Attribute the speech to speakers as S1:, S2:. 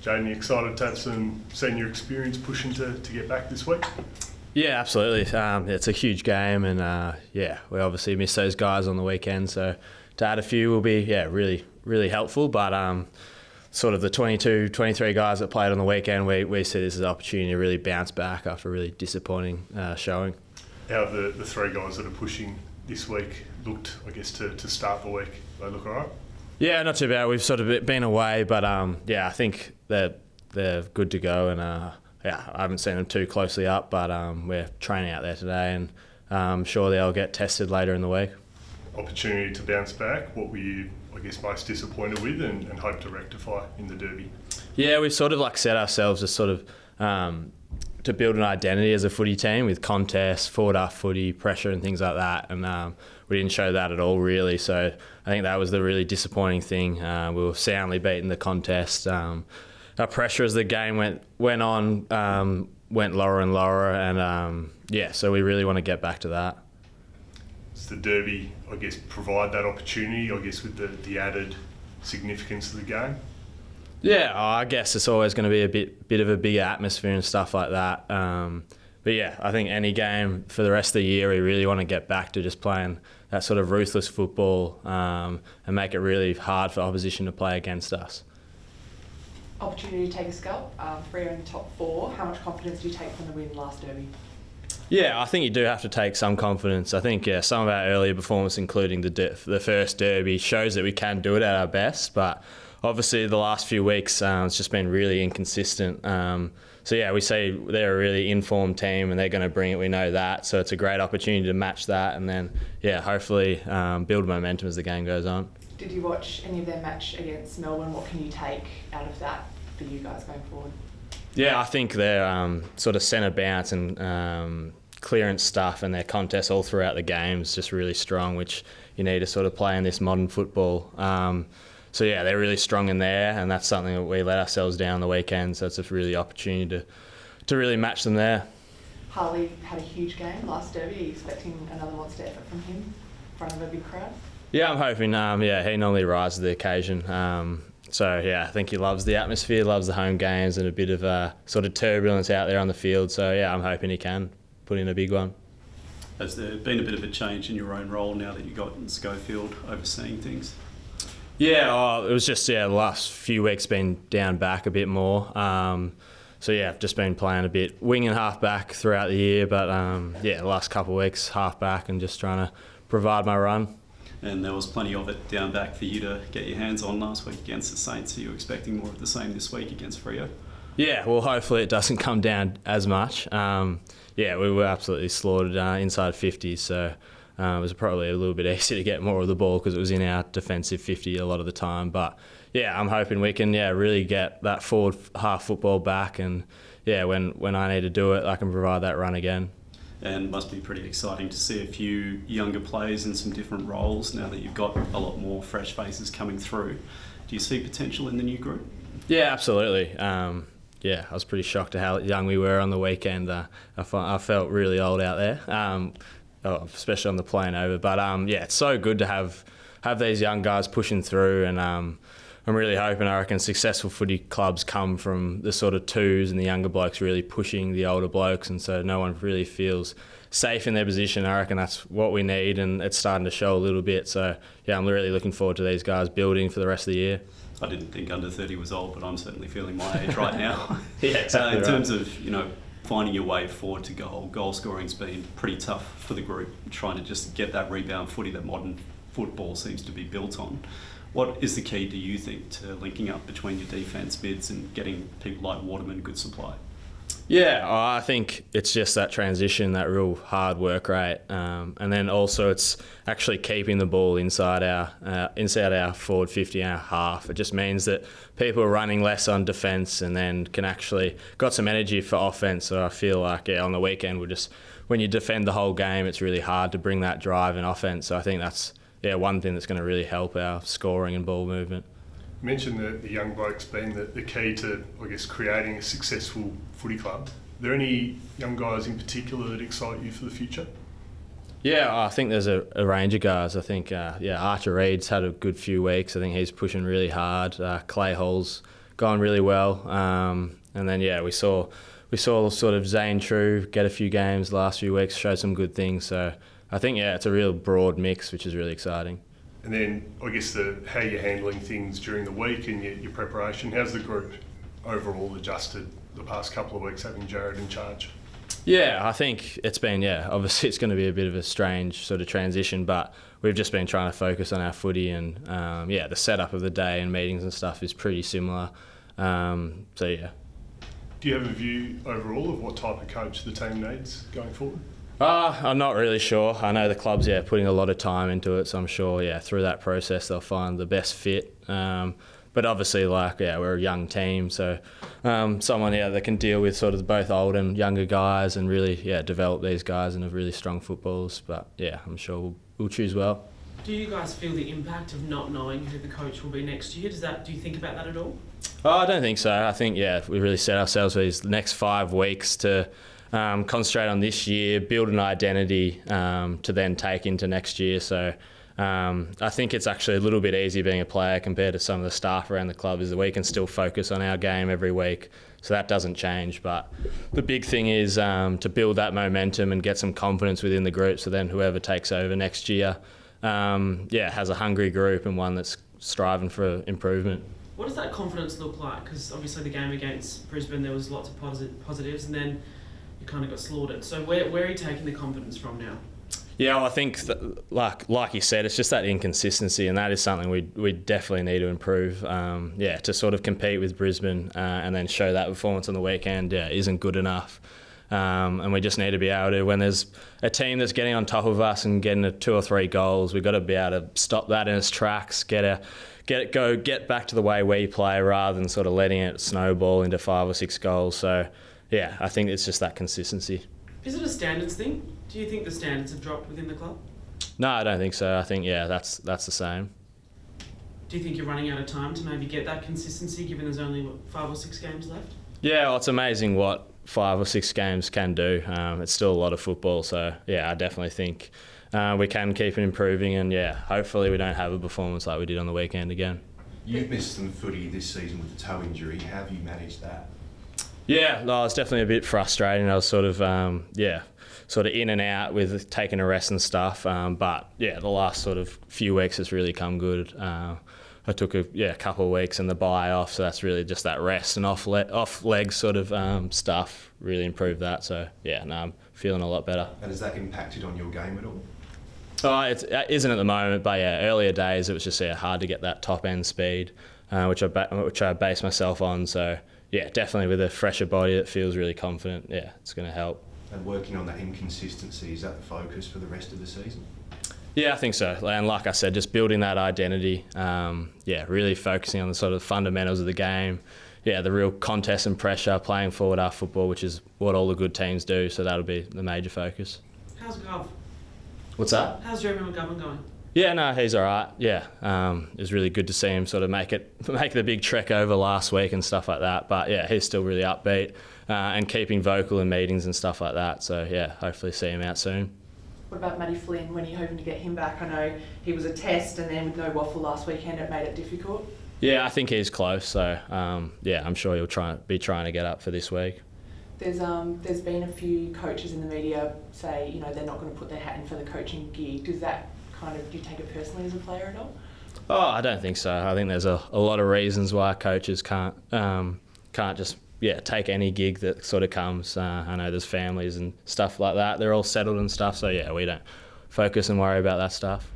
S1: Jayden, you excited to have some senior experience pushing to get back this week?
S2: Yeah, absolutely. It's a huge game, and we obviously miss those guys on the weekend. So to add a few will be really helpful. But sort of the 22, 23 guys that played on the weekend, we see this as an opportunity to really bounce back after a really disappointing showing.
S1: How have the three guys that are pushing this week looked, I guess, to start the week? They look all right?
S2: Yeah, not too bad. We've sort of been away, but I think they're good to go, and I haven't seen them too closely up, but we're training out there today, and I'm sure they'll get tested later in the week.
S1: Opportunity to bounce back. What were you, I guess, most disappointed with and hope to rectify in the derby? Yeah,
S2: we've sort of set ourselves as sort of to build an identity as a footy team with contests, forward half footy, pressure and things like that, and we didn't show that at all really, so I think that was the really disappointing thing. We were soundly beating the contest. Our pressure as the game went on went lower and lower, and so we really want to get back to that.
S1: Does the derby, I guess, provide that opportunity, I guess, with the added significance of the game?
S2: Yeah, I guess it's always going to be a bit of a bigger atmosphere and stuff like that. But yeah, I think any game for the rest of the year, we really want to get back to just playing that sort of ruthless football and make it really hard for opposition to play against us.
S3: Opportunity to take a scalp. Freo in the top four. How much confidence do you take from the win last derby?
S2: Yeah, I think you do have to take some confidence. I think some of our earlier performance, including the first derby, shows that we can do it at our best. But obviously, the last few weeks it's just been really inconsistent. We say they're a really informed team and they're going to bring it. We know that, so it's a great opportunity to match that, and then hopefully build momentum as the game goes on.
S3: Did you watch any of their match against Melbourne? What can you take out of that for you guys going forward?
S2: Yeah, I think their sort of centre bounce and clearance stuff and their contests all throughout the game is just really strong, which you need to sort of play in this modern football. They're really strong in there, and that's something that we let ourselves down the weekend, so it's a really opportunity to really match them there.
S3: Harley had a huge game last derby. Are you expecting another monster effort from him in front of a big crowd?
S2: Yeah, I'm hoping. He normally rises to the occasion. I think he loves the atmosphere, loves the home games, and a bit of sort of turbulence out there on the field. So I'm hoping he can put in a big one.
S4: Has there been a bit of a change in your own role now that you got in Schofield overseeing things?
S2: Yeah, it was just the last few weeks been down back a bit more. I've just been playing a bit wing and half back throughout the year, but the last couple of weeks half back and just trying to provide my run.
S4: And there was plenty of it down back for you to get your hands on last week against the Saints. Are you expecting more of the same this week against Freo?
S2: Yeah, well, hopefully it doesn't come down as much. We were absolutely slaughtered inside 50s, so it was probably a little bit easier to get more of the ball because it was in our defensive 50 a lot of the time. But I'm hoping we can really get that forward half football back, and when I need to do it, I can provide that run again.
S4: And must be pretty exciting to see a few younger players in some different roles now that you've got a lot more fresh faces coming through. Do you see potential in the new group?
S2: Yeah, absolutely. I was pretty shocked at how young we were on the weekend. I felt really old out there, especially on the plane over. But it's so good to have these young guys pushing through, and I'm really hoping, I reckon, successful footy clubs come from the sort of twos and the younger blokes really pushing the older blokes, and so no one really feels safe in their position. I reckon that's what we need, and it's starting to show a little bit. So, I'm really looking forward to these guys building for the rest of the year.
S4: I didn't think under 30 was old, but I'm certainly feeling my age right now.
S2: Yeah, exactly.
S4: In terms of, finding your way forward to goal scoring's been pretty tough for the group, trying to just get that rebound footy that modern football seems to be built on. What is the key, do you think, to linking up between your defence mids and getting people like Waterman good supply?
S2: Yeah, I think it's just that transition, that real hard work rate, and then also it's actually keeping the ball inside our forward 50 and our half. It just means that people are running less on defence and then can actually got some energy for offence. So I feel like on the weekend when you defend the whole game, it's really hard to bring that drive in offence. So I think that's one thing that's going to really help our scoring and ball movement.
S1: You mentioned the young blokes being the key to, I guess, creating a successful footy club. Are there any young guys in particular that excite you for the future?
S2: Yeah, I think there's a range of guys. I think, Archer Reed's had a good few weeks. I think he's pushing really hard. Clay Hall's gone really well. And then we saw sort of Zane True get a few games the last few weeks, show some good things. So I think it's a real broad mix, which is really exciting.
S1: And then I guess how you're handling things during the week and your preparation. How's the group overall adjusted the past couple of weeks having Jared in charge?
S2: Yeah, I think it's been, obviously it's going to be a bit of a strange sort of transition, but we've just been trying to focus on our footy and, the setup of the day and meetings and stuff is pretty similar. So, yeah.
S1: Do you have a view overall of what type of coach the team needs going forward?
S2: I'm not really sure. I know the club's, putting a lot of time into it, so I'm sure, through that process they'll find the best fit. But obviously, we're a young team, so someone that can deal with sort of both old and younger guys and really develop these guys into really strong footballers. But I'm sure we'll choose well.
S5: Do you guys feel the impact of not knowing who the coach will be next year? Do you think about that at all?
S2: Oh, I don't think so. I think we really set ourselves for these next 5 weeks to concentrate on this year, build an identity to then take into next year. So. I think it's actually a little bit easier being a player compared to some of the staff around the club is that we can still focus on our game every week, so that doesn't change. But the big thing is to build that momentum and get some confidence within the group, so then whoever takes over next year has a hungry group and one that's striving for improvement.
S5: What does that confidence look like? Because obviously the game against Brisbane there was lots of positives and then you kind of got slaughtered. So where are you taking the confidence from now?
S2: Yeah, well, I think, like you said, it's just that inconsistency, and that is something we definitely need to improve. To sort of compete with Brisbane and then show that performance on the weekend isn't good enough. And we just need to be able to, when there's a team that's getting on top of us and getting 2 or 3 goals, we've got to be able to stop that in its tracks, get back to the way we play rather than sort of letting it snowball into 5 or 6 goals. So, I think it's just that consistency.
S5: Is it a standards thing? Do you think the standards have dropped within the club?
S2: No, I don't think so. I think, that's the same.
S5: Do you think you're running out of time to maybe get that consistency given there's only 5 or 6 games left?
S2: Yeah, well, it's amazing what 5 or 6 games can do. It's still a lot of football. So, I definitely think we can keep improving and, hopefully we don't have a performance like we did on the weekend again.
S6: You've missed some footy this season with the toe injury. How have you managed that?
S2: Yeah, no, it's definitely a bit frustrating. I was sort of, sort of in and out with taking a rest and stuff. But the last sort of few weeks has really come good. I took a couple of weeks and the bye off, so that's really just that rest and off leg sort of stuff really improved that. So I'm feeling a lot better.
S6: And has that impacted on your game at all?
S2: Oh, it isn't at the moment, but earlier days it was just hard to get that top end speed, which I base myself on. So. Yeah, definitely with a fresher body that feels really confident, it's going to help.
S6: And working on that inconsistency, is that the focus for the rest of the season?
S2: Yeah, I think so. And like I said, just building that identity, really focusing on the sort of fundamentals of the game, the real contest and pressure, playing forward our football, which is what all the good teams do, so that'll be the major focus.
S5: How's Gov?
S2: What's that?
S5: How's Jeremy McGovern going?
S2: Yeah, no, he's all right. Yeah, it was really good to see him sort of make the big trek over last week and stuff like that. But he's still really upbeat and keeping vocal in meetings and stuff like that. So hopefully see him out soon.
S3: What about Matty Flynn? When are you hoping to get him back? I know he was a test, and then with no waffle last weekend, it made it difficult.
S2: Yeah, I think he's close. So I'm sure he'll be trying to get up for this week.
S3: There's been a few coaches in the media say they're not going to put their hat in for the coaching gig. Does that do you take it personally as a player at all?
S2: Oh, I don't think so. I think there's a lot of reasons why coaches can't just take any gig that sort of comes. I know there's families and stuff like that. They're all settled and stuff. So we don't focus and worry about that stuff.